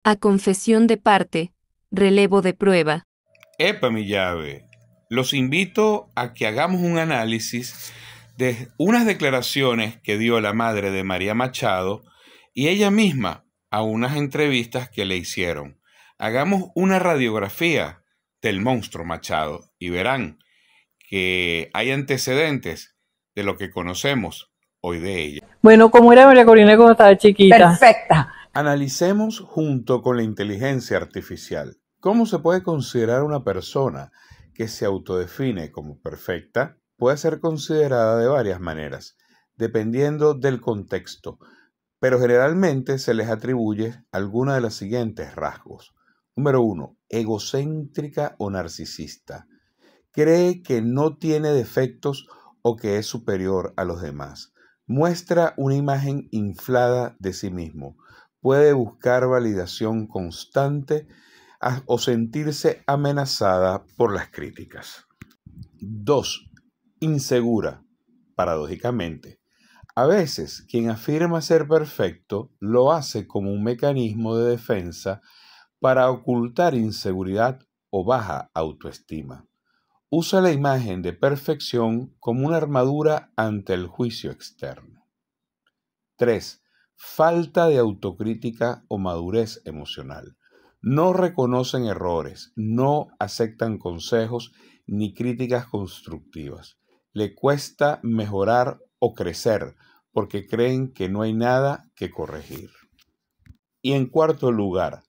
A confesión de parte, relevo de prueba. Epa, mi llave. Los invito a que hagamos un análisis de unas declaraciones que dio la madre de María Machado y ella misma a unas entrevistas que le hicieron. Hagamos una radiografía del monstruo Machado y verán que hay antecedentes de lo que conocemos hoy de ella. Bueno, ¿cómo era María Corina cuando estaba chiquita? Perfecta. Analicemos junto con la inteligencia artificial cómo se puede considerar una persona que se autodefine como perfecta. Puede ser considerada de varias maneras, dependiendo del contexto, pero generalmente se les atribuye alguna de los siguientes rasgos. Número 1. Egocéntrica o narcisista. Cree que no tiene defectos o que es superior a los demás. Muestra una imagen inflada de sí mismo. Puede buscar validación constante o sentirse amenazada por las críticas. 2. Insegura, paradójicamente. A veces, quien afirma ser perfecto lo hace como un mecanismo de defensa para ocultar inseguridad o baja autoestima. Usa la imagen de perfección como una armadura ante el juicio externo. 3. Falta de autocrítica o madurez emocional. No reconocen errores, no aceptan consejos ni críticas constructivas. Le cuesta mejorar o crecer porque creen que no hay nada que corregir. Y en cuarto lugar,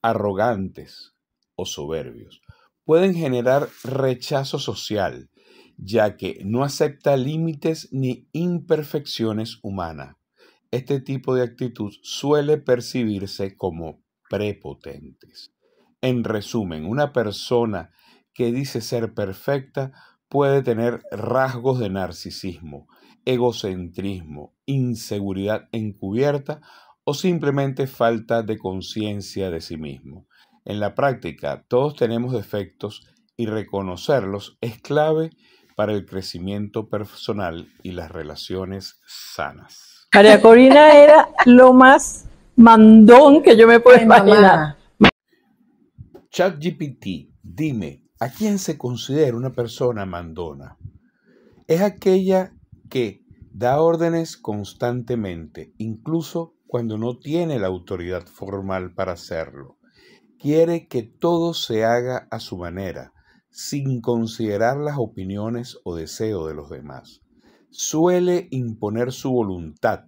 arrogantes o soberbios. Pueden generar rechazo social, ya que no acepta límites ni imperfecciones humanas. Este tipo de actitud suele percibirse como prepotentes. En resumen, una persona que dice ser perfecta puede tener rasgos de narcisismo, egocentrismo, inseguridad encubierta o simplemente falta de conciencia de sí mismo. En la práctica, todos tenemos defectos y reconocerlos es clave para el crecimiento personal y las relaciones sanas. María Corina era lo más mandón que yo me puedo imaginar. ChatGPT, dime, ¿a quién se considera una persona mandona? Es aquella que da órdenes constantemente, incluso cuando no tiene la autoridad formal para hacerlo. Quiere que todo se haga a su manera, sin considerar las opiniones o deseos de los demás. Suele imponer su voluntad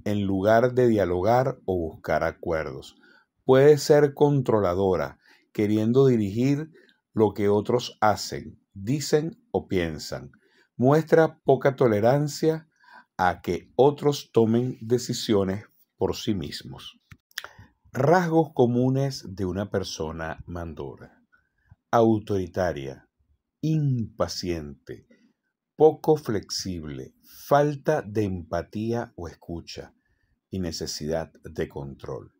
en lugar de dialogar o buscar acuerdos. Puede ser controladora, queriendo dirigir lo que otros hacen, dicen o piensan. Muestra poca tolerancia a que otros tomen decisiones por sí mismos. Rasgos comunes de una persona mandona: autoritaria, impaciente, poco flexible, falta de empatía o escucha y necesidad de control.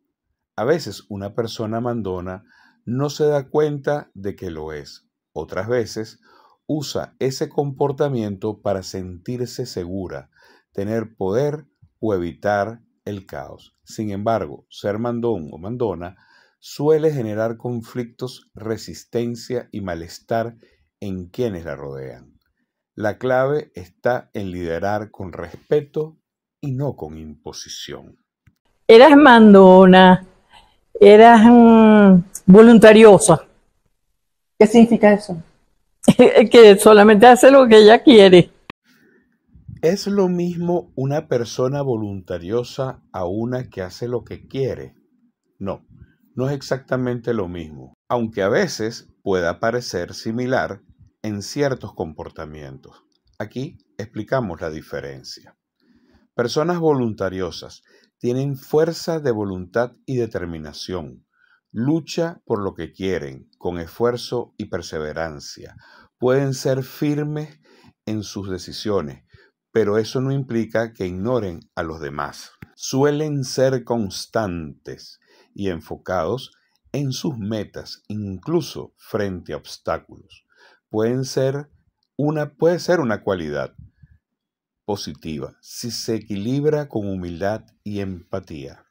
A veces una persona mandona no se da cuenta de que lo es. Otras veces usa ese comportamiento para sentirse segura, tener poder o evitar el caos. Sin embargo, ser mandón o mandona suele generar conflictos, resistencia y malestar en quienes la rodean. La clave está en liderar con respeto y no con imposición. Eras mandona, eras voluntariosa, ¿Qué significa eso? que solamente hace lo que ella quiere. ¿Es lo mismo una persona voluntariosa a una que hace lo que quiere? No, no es exactamente lo mismo, aunque a veces pueda parecer similar en ciertos comportamientos. Aquí explicamos la diferencia. Personas voluntariosas tienen fuerza de voluntad y determinación. Lucha por lo que quieren, con esfuerzo y perseverancia. Pueden ser firmes en sus decisiones, pero eso no implica que ignoren a los demás. Suelen ser constantes y enfocados en sus metas, incluso frente a obstáculos. Puede ser una cualidad positiva si se equilibra con humildad y empatía.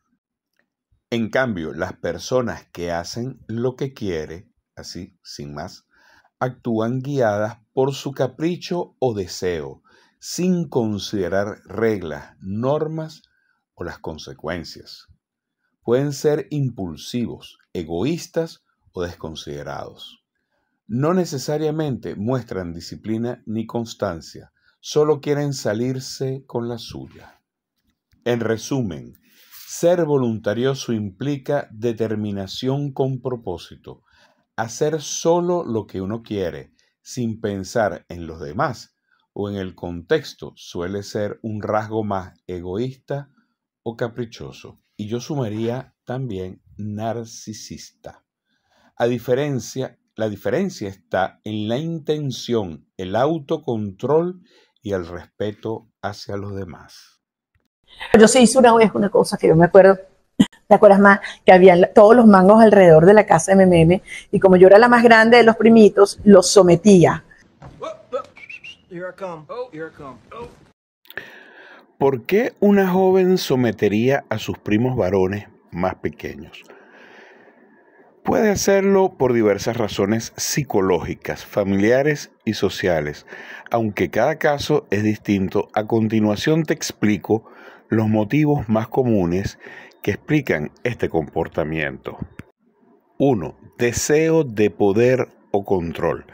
En cambio, las personas que hacen lo que quiere, así, sin más, actúan guiadas por su capricho o deseo, sin considerar reglas, normas o las consecuencias. Pueden ser impulsivos, egoístas o desconsiderados. No necesariamente muestran disciplina ni constancia, solo quieren salirse con la suya. En resumen, ser voluntarioso implica determinación con propósito, hacer solo lo que uno quiere, sin pensar en los demás o en el contexto, suele ser un rasgo más egoísta o caprichoso. Y yo sumaría también narcisista. La diferencia está en la intención, el autocontrol y el respeto hacia los demás. Yo sí hice una vez una cosa que yo me acuerdo, ¿te acuerdas más? Que había todos los mangos alrededor de la casa de Mememe y como yo era la más grande de los primitos, los sometía. ¿Por qué una joven sometería a sus primos varones más pequeños? Puede hacerlo por diversas razones psicológicas, familiares y sociales, aunque cada caso es distinto. A continuación te explico los motivos más comunes que explican este comportamiento. 1. Deseo de poder o control.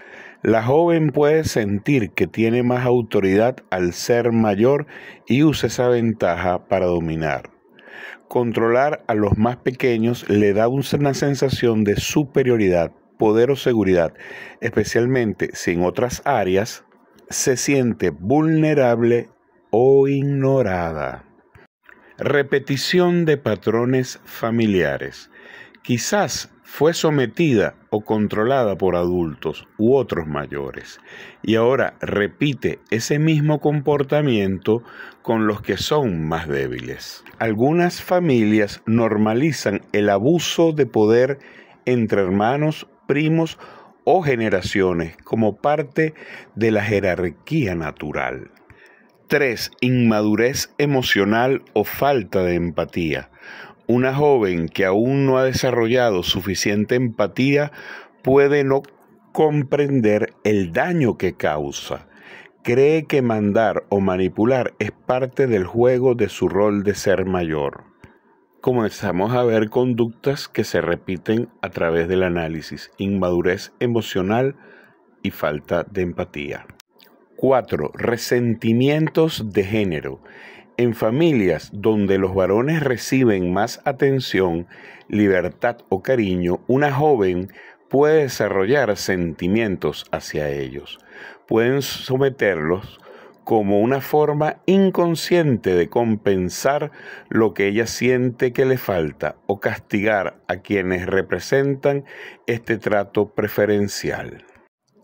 La joven puede sentir que tiene más autoridad al ser mayor y usa esa ventaja para dominar. Controlar a los más pequeños le da una sensación de superioridad, poder o seguridad, especialmente si en otras áreas se siente vulnerable o ignorada. Repetición de patrones familiares. Quizás fue sometida o controlada por adultos u otros mayores y ahora repite ese mismo comportamiento con los que son más débiles. Algunas familias normalizan el abuso de poder entre hermanos, primos o generaciones como parte de la jerarquía natural. 3. Inmadurez emocional o falta de empatía. Una joven que aún no ha desarrollado suficiente empatía puede no comprender el daño que causa. Cree que mandar o manipular es parte del juego de su rol de ser mayor. Comenzamos a ver conductas que se repiten a través del análisis: inmadurez emocional y falta de empatía. 4. Resentimientos de género. En familias donde los varones reciben más atención, libertad o cariño, una joven puede desarrollar sentimientos hacia ellos. Pueden someterlos como una forma inconsciente de compensar lo que ella siente que le falta o castigar a quienes representan este trato preferencial.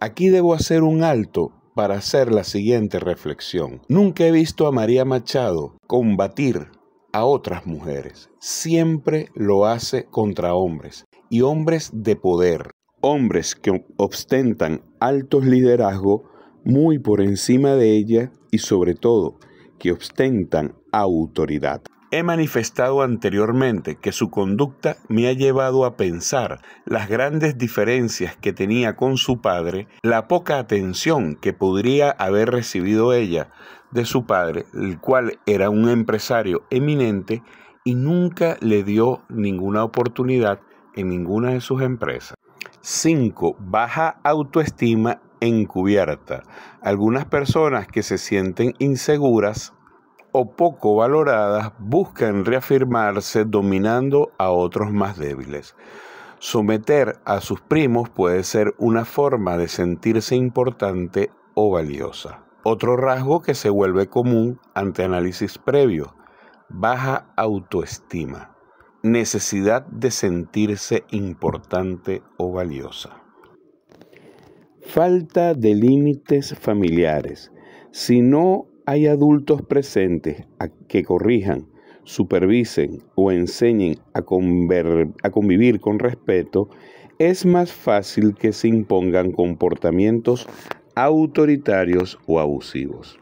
Aquí debo hacer un alto para hacer la siguiente reflexión. Nunca he visto a María Machado combatir a otras mujeres. Siempre lo hace contra hombres y hombres de poder. Hombres que ostentan altos liderazgos muy por encima de ella y sobre todo que ostentan autoridad. He manifestado anteriormente que su conducta me ha llevado a pensar las grandes diferencias que tenía con su padre, la poca atención que podría haber recibido ella de su padre, el cual era un empresario eminente y nunca le dio ninguna oportunidad en ninguna de sus empresas. 5. Baja autoestima encubierta. Algunas personas que se sienten inseguras o poco valoradas buscan reafirmarse dominando a otros más débiles. Someter a sus primos puede ser una forma de sentirse importante o valiosa. Otro rasgo que se vuelve común ante análisis previo: baja autoestima. Necesidad de sentirse importante o valiosa. Falta de límites familiares. Si no hay adultos presentes que corrijan, supervisen o enseñen a convivir con respeto, es más fácil que se impongan comportamientos autoritarios o abusivos.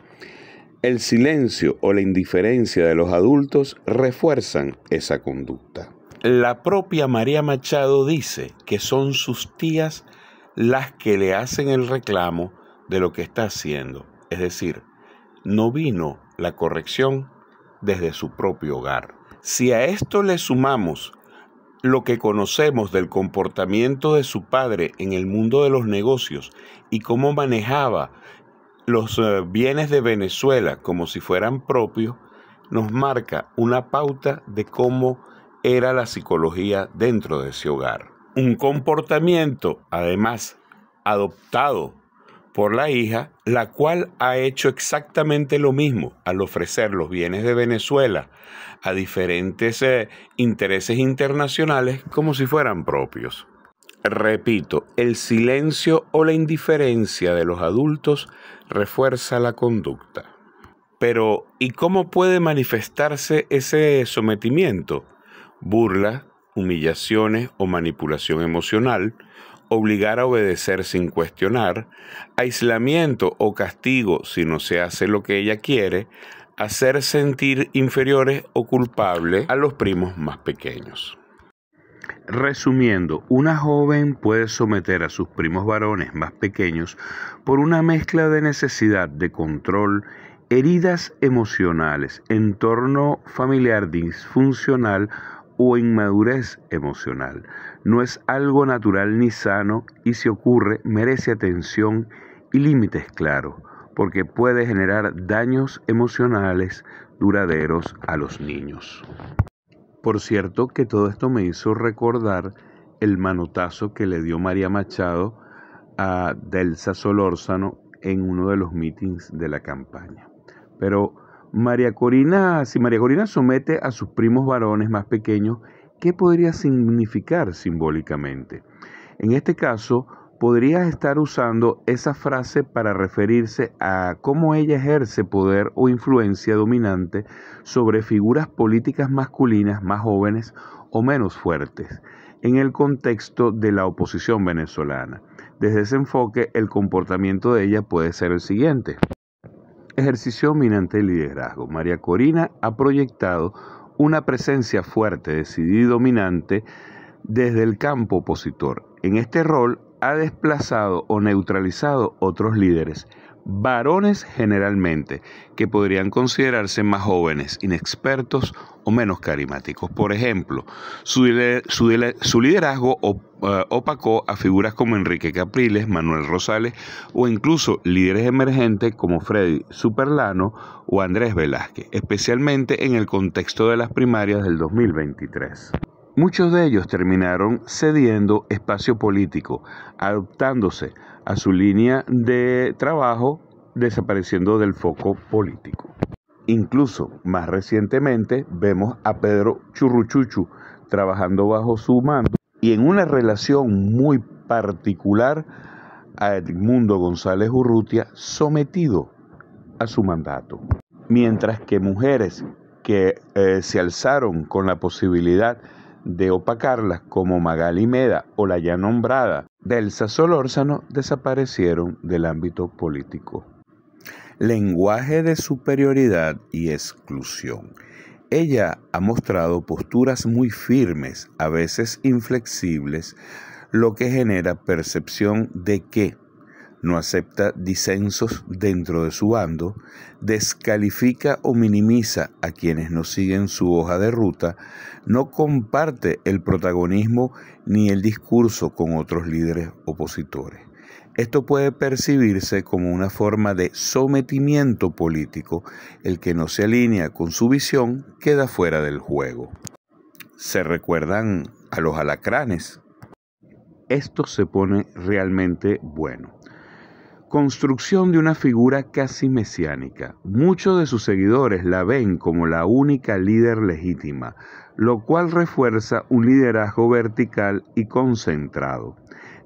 El silencio o la indiferencia de los adultos refuerzan esa conducta. La propia María Machado dice que son sus tías las que le hacen el reclamo de lo que está haciendo. Es decir, no vino la corrección desde su propio hogar. Si a esto le sumamos lo que conocemos del comportamiento de su padre en el mundo de los negocios y cómo manejaba los bienes de Venezuela como si fueran propios, nos marca una pauta de cómo era la psicología dentro de ese hogar. Un comportamiento, además, adoptado por la hija, la cual ha hecho exactamente lo mismo al ofrecer los bienes de Venezuela a diferentes intereses internacionales como si fueran propios. Repito, el silencio o la indiferencia de los adultos refuerza la conducta. Pero, ¿y cómo puede manifestarse ese sometimiento? Burla, humillaciones o manipulación emocional, obligar a obedecer sin cuestionar, aislamiento o castigo si no se hace lo que ella quiere, hacer sentir inferiores o culpables a los primos más pequeños. Resumiendo, una joven puede someter a sus primos varones más pequeños por una mezcla de necesidad de control, heridas emocionales, entorno familiar disfuncional o inmadurez emocional. No es algo natural ni sano y si ocurre merece atención y límites claros, porque puede generar daños emocionales duraderos a los niños. Por cierto que todo esto me hizo recordar el manotazo que le dio María Machado a Delsa Solórzano en uno de los mítings de la campaña. Pero si María Corina somete a sus primos varones más pequeños, ¿qué podría significar simbólicamente? En este caso, podría estar usando esa frase para referirse a cómo ella ejerce poder o influencia dominante sobre figuras políticas masculinas más jóvenes o menos fuertes, en el contexto de la oposición venezolana. Desde ese enfoque, el comportamiento de ella puede ser el siguiente. Ejercicio dominante de liderazgo. María Corina ha proyectado una presencia fuerte, decidida y dominante desde el campo opositor. En este rol ha desplazado o neutralizado otros líderes, varones generalmente, que podrían considerarse más jóvenes, inexpertos o menos carismáticos. Por ejemplo, su liderazgo opacó a figuras como Enrique Capriles, Manuel Rosales o incluso líderes emergentes como Freddy Superlano o Andrés Velázquez, especialmente en el contexto de las primarias del 2023. Muchos de ellos terminaron cediendo espacio político, adaptándose a su línea de trabajo, desapareciendo del foco político. Incluso, más recientemente, vemos a Pedro Churruchuchu trabajando bajo su mando y en una relación muy particular a Edmundo González Urrutia, sometido a su mandato. Mientras que mujeres que se alzaron con la posibilidad de opacarlas, como Magali Meda o la ya nombrada Delsa Solórzano, desaparecieron del ámbito político. Lenguaje de superioridad y exclusión. Ella ha mostrado posturas muy firmes, a veces inflexibles, lo que genera percepción de que no acepta disensos dentro de su bando, descalifica o minimiza a quienes no siguen su hoja de ruta, no comparte el protagonismo ni el discurso con otros líderes opositores. Esto puede percibirse como una forma de sometimiento político. El que no se alinea con su visión queda fuera del juego. ¿Se recuerdan a los alacranes? Esto se pone realmente bueno. Construcción de una figura casi mesiánica. Muchos de sus seguidores la ven como la única líder legítima, lo cual refuerza un liderazgo vertical y concentrado.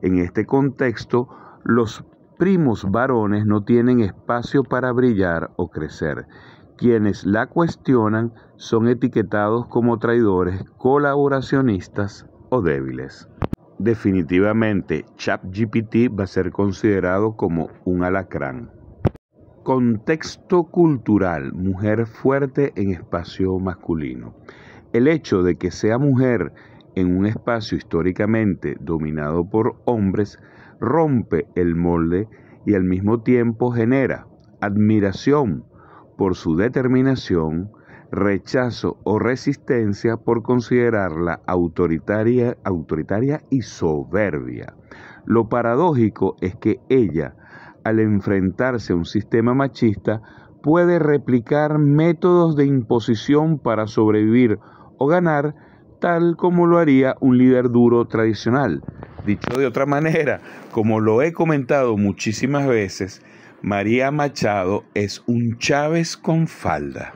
En este contexto, los primos varones no tienen espacio para brillar o crecer. Quienes la cuestionan son etiquetados como traidores, colaboracionistas o débiles. Definitivamente, ChatGPT va a ser considerado como un alacrán. Contexto cultural, mujer fuerte en espacio masculino. El hecho de que sea mujer en un espacio históricamente dominado por hombres rompe el molde y al mismo tiempo genera admiración por su determinación, rechazo o resistencia por considerarla autoritaria y soberbia. Lo paradójico es que ella, al enfrentarse a un sistema machista, puede replicar métodos de imposición para sobrevivir o ganar, tal como lo haría un líder duro tradicional. Dicho de otra manera, como lo he comentado muchísimas veces, María Machado es un Chávez con falda.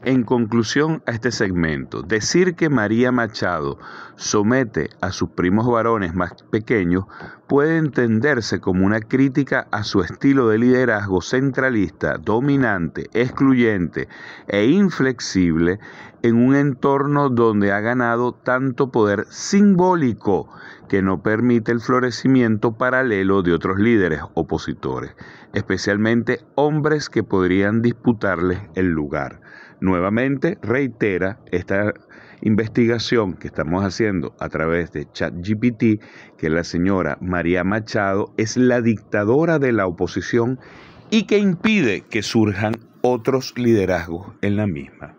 En conclusión a este segmento, decir que María Machado somete a sus primos varones más pequeños puede entenderse como una crítica a su estilo de liderazgo centralista, dominante, excluyente e inflexible en un entorno donde ha ganado tanto poder simbólico que no permite el florecimiento paralelo de otros líderes opositores, especialmente hombres que podrían disputarles el lugar. Nuevamente reitera esta investigación que estamos haciendo a través de ChatGPT que la señora María Machado es la dictadora de la oposición y que impide que surjan otros liderazgos en la misma.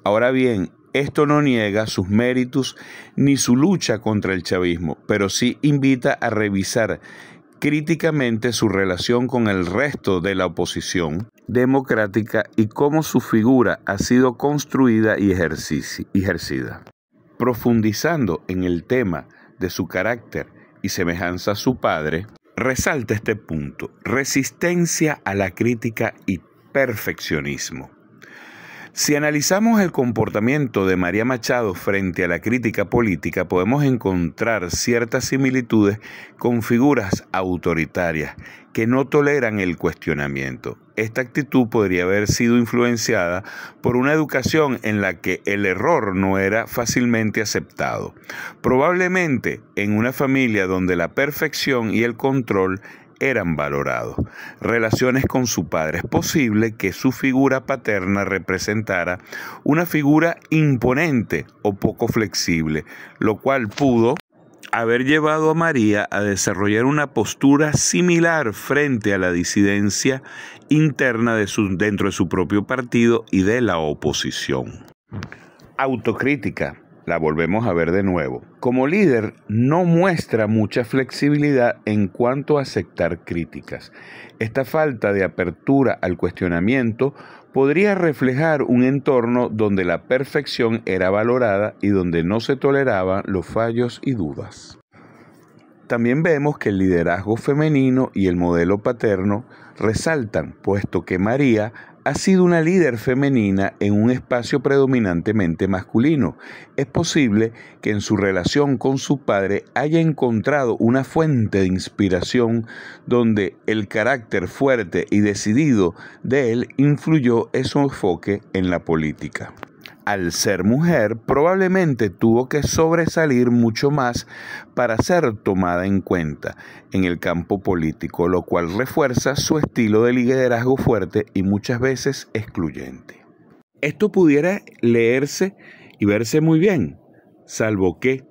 Ahora bien, esto no niega sus méritos ni su lucha contra el chavismo, pero sí invita a revisar críticamente su relación con el resto de la oposición democrática y cómo su figura ha sido construida y ejercida. Profundizando en el tema de su carácter y semejanza a su padre, resalta este punto: resistencia a la crítica y perfeccionismo. Si analizamos el comportamiento de María Machado frente a la crítica política, podemos encontrar ciertas similitudes con figuras autoritarias que no toleran el cuestionamiento. Esta actitud podría haber sido influenciada por una educación en la que el error no era fácilmente aceptado. Probablemente en una familia donde la perfección y el control eran valorados. Relaciones con su padre. Es posible que su figura paterna representara una figura imponente o poco flexible, lo cual pudo haber llevado a María a desarrollar una postura similar frente a la disidencia interna dentro de su propio partido y de la oposición. Autocrítica. La volvemos a ver de nuevo. Como líder, no muestra mucha flexibilidad en cuanto a aceptar críticas. Esta falta de apertura al cuestionamiento podría reflejar un entorno donde la perfección era valorada y donde no se toleraban los fallos y dudas. También vemos que el liderazgo femenino y el modelo paterno resaltan, puesto que María ha sido una líder femenina en un espacio predominantemente masculino. Es posible que en su relación con su padre haya encontrado una fuente de inspiración donde el carácter fuerte y decidido de él influyó en su enfoque en la política. Al ser mujer, probablemente tuvo que sobresalir mucho más para ser tomada en cuenta en el campo político, lo cual refuerza su estilo de liderazgo fuerte y muchas veces excluyente. Esto pudiera leerse y verse muy bien, salvo que,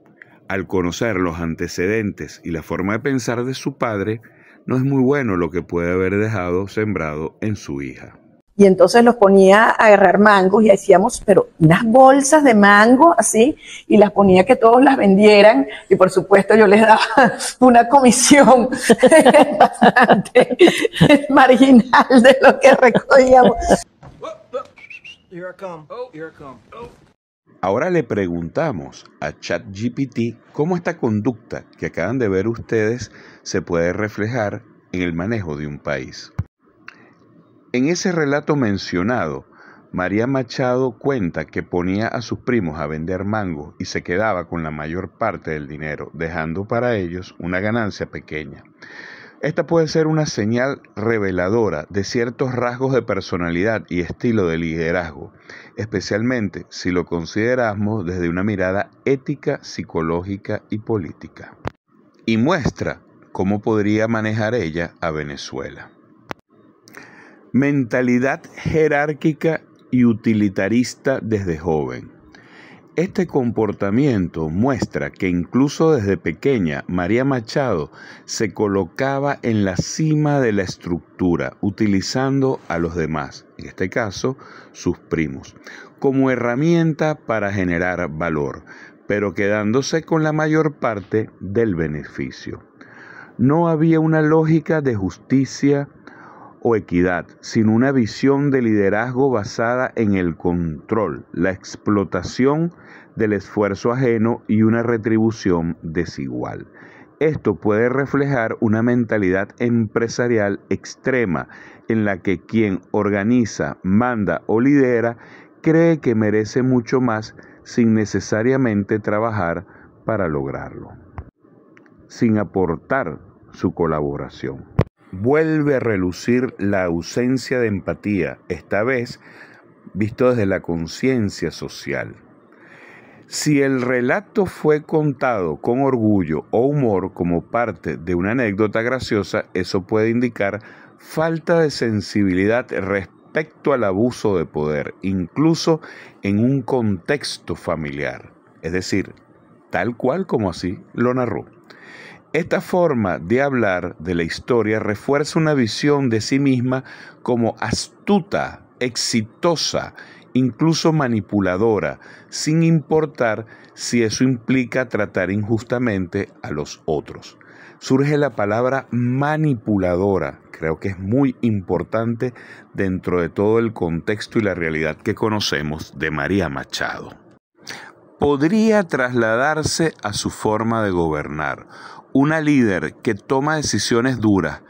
al conocer los antecedentes y la forma de pensar de su padre, no es muy bueno lo que puede haber dejado sembrado en su hija. Y entonces los ponía a agarrar mangos y hacíamos, pero unas bolsas de mango así, y las ponía que todos las vendieran, y por supuesto yo les daba una comisión bastante marginal de lo que recogíamos. Ahora le preguntamos a ChatGPT cómo esta conducta que acaban de ver ustedes se puede reflejar en el manejo de un país. En ese relato mencionado, María Machado cuenta que ponía a sus primos a vender mangos y se quedaba con la mayor parte del dinero, dejando para ellos una ganancia pequeña. Esta puede ser una señal reveladora de ciertos rasgos de personalidad y estilo de liderazgo, especialmente si lo consideramos desde una mirada ética, psicológica y política. Y muestra cómo podría manejar ella a Venezuela. Mentalidad jerárquica y utilitarista desde joven. Este comportamiento muestra que incluso desde pequeña María Machado se colocaba en la cima de la estructura, utilizando a los demás, en este caso sus primos, como herramienta para generar valor, pero quedándose con la mayor parte del beneficio. No había una lógica de justicia o equidad, sino una visión de liderazgo basada en el control, la explotación del esfuerzo ajeno y una retribución desigual. Esto puede reflejar una mentalidad empresarial extrema en la que quien organiza, manda o lidera cree que merece mucho más sin necesariamente trabajar para lograrlo, sin aportar su colaboración. Vuelve a relucir la ausencia de empatía, esta vez visto desde la conciencia social. Si el relato fue contado con orgullo o humor como parte de una anécdota graciosa, eso puede indicar falta de sensibilidad respecto al abuso de poder, incluso en un contexto familiar, es decir, tal cual como así lo narró. Esta forma de hablar de la historia refuerza una visión de sí misma como astuta, exitosa, incluso manipuladora, sin importar si eso implica tratar injustamente a los otros. Surge la palabra manipuladora, creo que es muy importante dentro de todo el contexto y la realidad que conocemos de María Machado. Podría trasladarse a su forma de gobernar. Una líder que toma decisiones duras,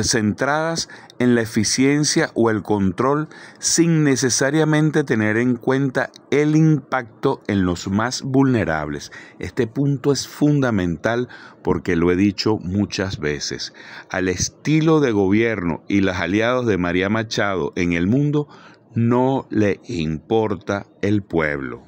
centradas en la eficiencia o el control, sin necesariamente tener en cuenta el impacto en los más vulnerables. Este punto es fundamental porque lo he dicho muchas veces. Al estilo de gobierno y los aliados de María Machado en el mundo, no le importa el pueblo.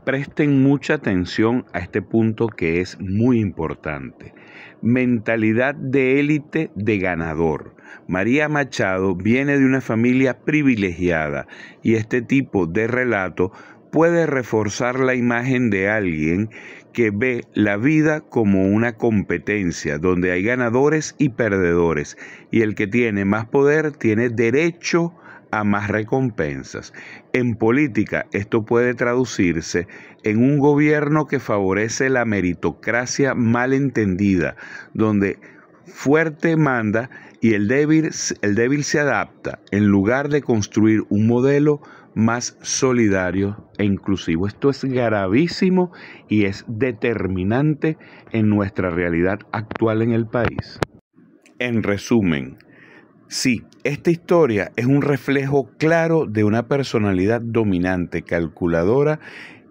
Presten mucha atención a este punto que es muy importante. Mentalidad de élite de ganador. María Machado viene de una familia privilegiada y este tipo de relato puede reforzar la imagen de alguien que ve la vida como una competencia donde hay ganadores y perdedores y el que tiene más poder tiene derecho a más recompensas. En política, esto puede traducirse en un gobierno que favorece la meritocracia mal entendida, donde fuerte manda y el débil se adapta, en lugar de construir un modelo más solidario e inclusivo. Esto es gravísimo y es determinante en nuestra realidad actual en el país. En resumen, sí, esta historia es un reflejo claro de una personalidad dominante, calculadora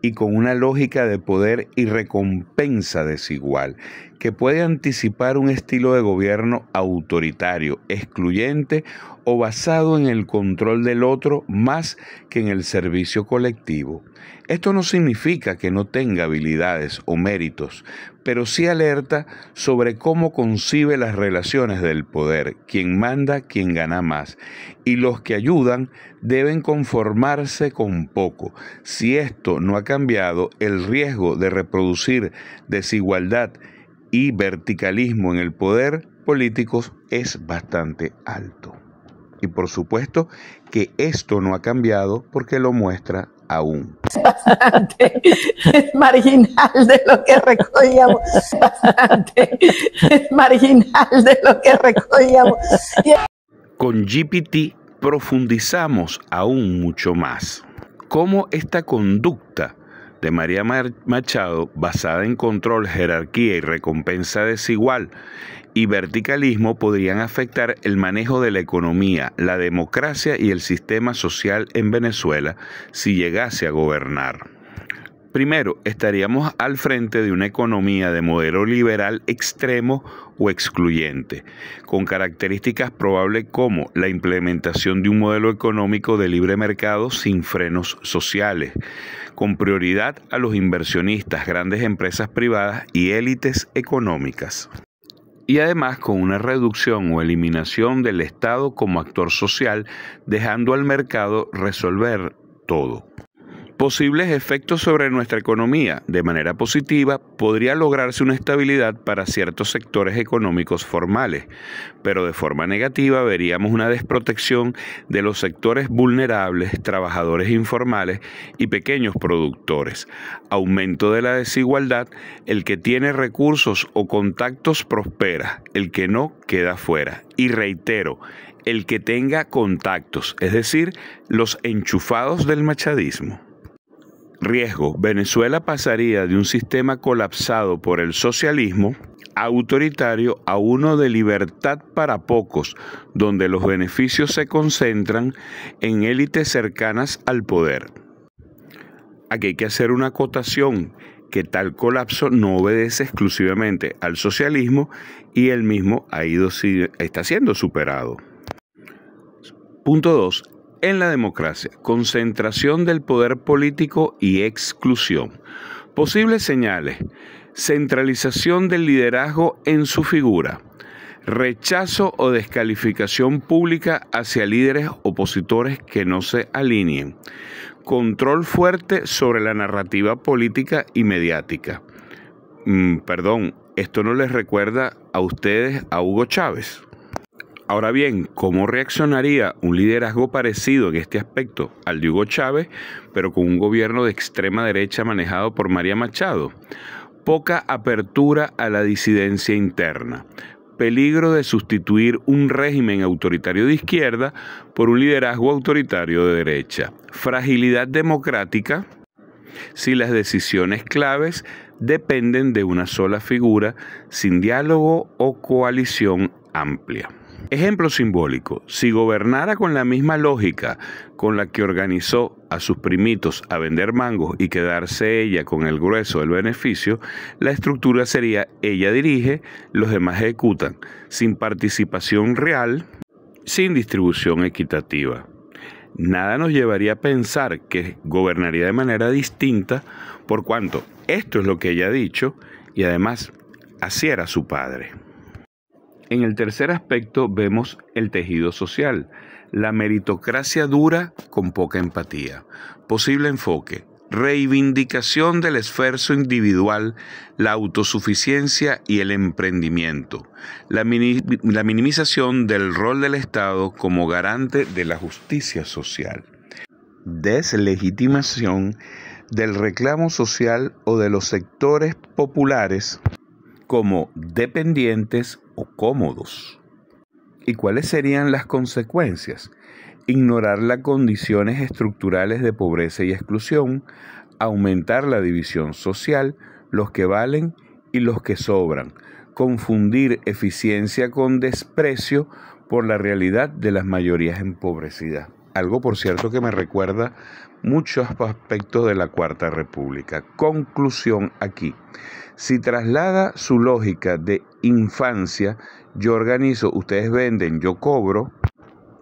y con una lógica de poder y recompensa desigual, que puede anticipar un estilo de gobierno autoritario, excluyente o basado en el control del otro más que en el servicio colectivo. Esto no significa que no tenga habilidades o méritos, pero sí alerta sobre cómo concibe las relaciones del poder, quién manda, quién gana más, y los que ayudan deben conformarse con poco. Si esto no ha cambiado, el riesgo de reproducir desigualdad y verticalismo en el poder político es bastante alto. Y por supuesto que esto no ha cambiado porque lo muestra aún. Bastante marginal de lo que recogíamos. Bastante marginal de lo que recogíamos. Con GPT profundizamos aún mucho más. Cómo esta conducta de María Machado, basada en control, jerarquía y recompensa desigual y verticalismo, podrían afectar el manejo de la economía, la democracia y el sistema social en Venezuela si llegase a gobernar. Primero, estaríamos al frente de una economía de modelo liberal extremo o excluyente, con características probables como la implementación de un modelo económico de libre mercado sin frenos sociales, con prioridad a los inversionistas, grandes empresas privadas y élites económicas. Y además con una reducción o eliminación del Estado como actor social, dejando al mercado resolver todo. Posibles efectos sobre nuestra economía. De manera positiva, podría lograrse una estabilidad para ciertos sectores económicos formales, pero de forma negativa veríamos una desprotección de los sectores vulnerables, trabajadores informales y pequeños productores. Aumento de la desigualdad, el que tiene recursos o contactos prospera, el que no queda fuera. Y reitero, el que tenga contactos, es decir, los enchufados del machadismo. Riesgo. Venezuela pasaría de un sistema colapsado por el socialismo autoritario a uno de libertad para pocos, donde los beneficios se concentran en élites cercanas al poder. Aquí hay que hacer una acotación, que tal colapso no obedece exclusivamente al socialismo y el mismo está siendo superado. Punto 2. En la democracia, concentración del poder político y exclusión. Posibles señales: centralización del liderazgo en su figura, rechazo o descalificación pública hacia líderes opositores que no se alineen, control fuerte sobre la narrativa política y mediática. ¿Esto no les recuerda a ustedes a Hugo Chávez? Ahora bien, ¿cómo reaccionaría un liderazgo parecido en este aspecto al de Hugo Chávez, pero con un gobierno de extrema derecha manejado por María Machado? Poca apertura a la disidencia interna, peligro de sustituir un régimen autoritario de izquierda por un liderazgo autoritario de derecha, fragilidad democrática si las decisiones claves dependen de una sola figura sin diálogo o coalición amplia. Ejemplo simbólico: si gobernara con la misma lógica con la que organizó a sus primitos a vender mangos y quedarse ella con el grueso del beneficio, la estructura sería: ella dirige, los demás ejecutan, sin participación real, sin distribución equitativa. Nada nos llevaría a pensar que gobernaría de manera distinta, por cuanto esto es lo que ella ha dicho y además así era su padre. En el tercer aspecto vemos el tejido social, la meritocracia dura con poca empatía. Posible enfoque: reivindicación del esfuerzo individual, la autosuficiencia y el emprendimiento, la minimización del rol del Estado como garante de la justicia social, deslegitimación del reclamo social o de los sectores populares como dependientes o cómodos. ¿Y cuáles serían las consecuencias? Ignorar las condiciones estructurales de pobreza y exclusión, aumentar la división social, los que valen y los que sobran, confundir eficiencia con desprecio por la realidad de las mayorías empobrecidas. Algo, por cierto, que me recuerda muchos aspectos de la Cuarta República. Conclusión aquí: si traslada su lógica de infancia, yo organizo, ustedes venden, yo cobro,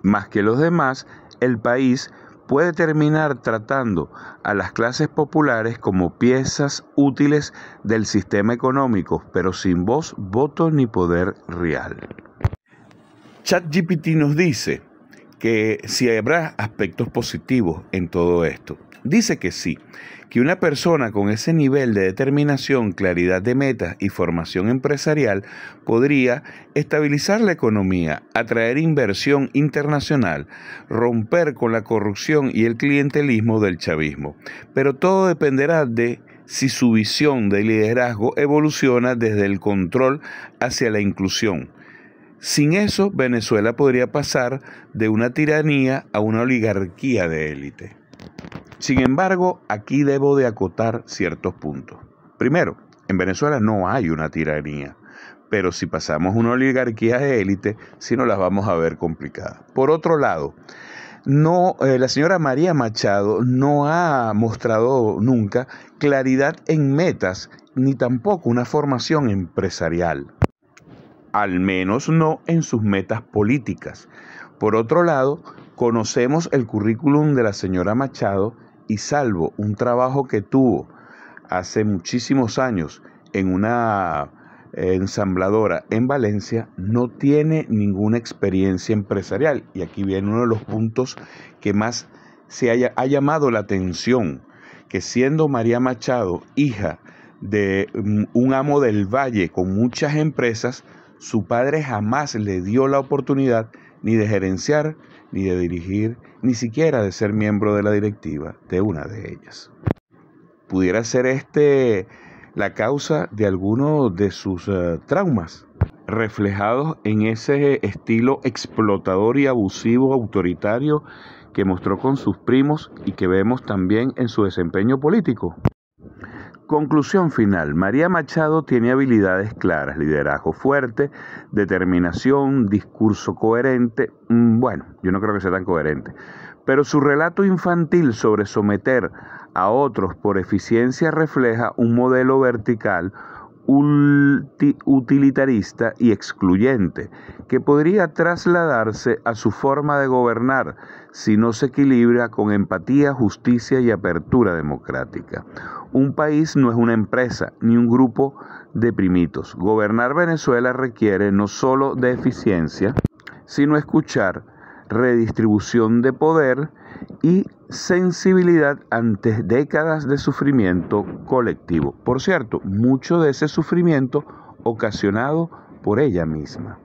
más que los demás, el país puede terminar tratando a las clases populares como piezas útiles del sistema económico, pero sin voz, voto ni poder real. ChatGPT nos dice que si habrá aspectos positivos en todo esto. Dice que sí, que una persona con ese nivel de determinación, claridad de metas y formación empresarial podría estabilizar la economía, atraer inversión internacional, romper con la corrupción y el clientelismo del chavismo. Pero todo dependerá de si su visión de liderazgo evoluciona desde el control hacia la inclusión. Sin eso, Venezuela podría pasar de una tiranía a una oligarquía de élite. Sin embargo, aquí debo de acotar ciertos puntos. Primero, en Venezuela no hay una tiranía, pero si pasamos una oligarquía de élite, sí nos las vamos a ver complicadas. Por otro lado, la señora María Machado no ha mostrado nunca claridad en metas, ni tampoco una formación empresarial. Al menos no en sus metas políticas. Por otro lado, conocemos el currículum de la señora Machado y salvo un trabajo que tuvo hace muchísimos años en una ensambladora en Valencia, no tiene ninguna experiencia empresarial. Y aquí viene uno de los puntos que más ha llamado la atención. que siendo María Machado hija de un amo del valle con muchas empresas, su padre jamás le dio la oportunidad ni de gerenciar, ni de dirigir, ni siquiera de ser miembro de la directiva de una de ellas. ¿Pudiera ser la causa de alguno de sus traumas, reflejados en ese estilo explotador y abusivo autoritario que mostró con sus primos y que vemos también en su desempeño político? Conclusión final. María Machado tiene habilidades claras: liderazgo fuerte, determinación, discurso coherente. Bueno, yo no creo que sea tan coherente. Pero su relato infantil sobre someter a otros por eficiencia refleja un modelo vertical, utilitarista y excluyente, que podría trasladarse a su forma de gobernar si no se equilibra con empatía, justicia y apertura democrática. Un país no es una empresa ni un grupo de primitos. Gobernar Venezuela requiere no solo de eficiencia, sino escuchar, redistribución de poder y sensibilidad ante décadas de sufrimiento colectivo. Por cierto, mucho de ese sufrimiento ocasionado por ella misma.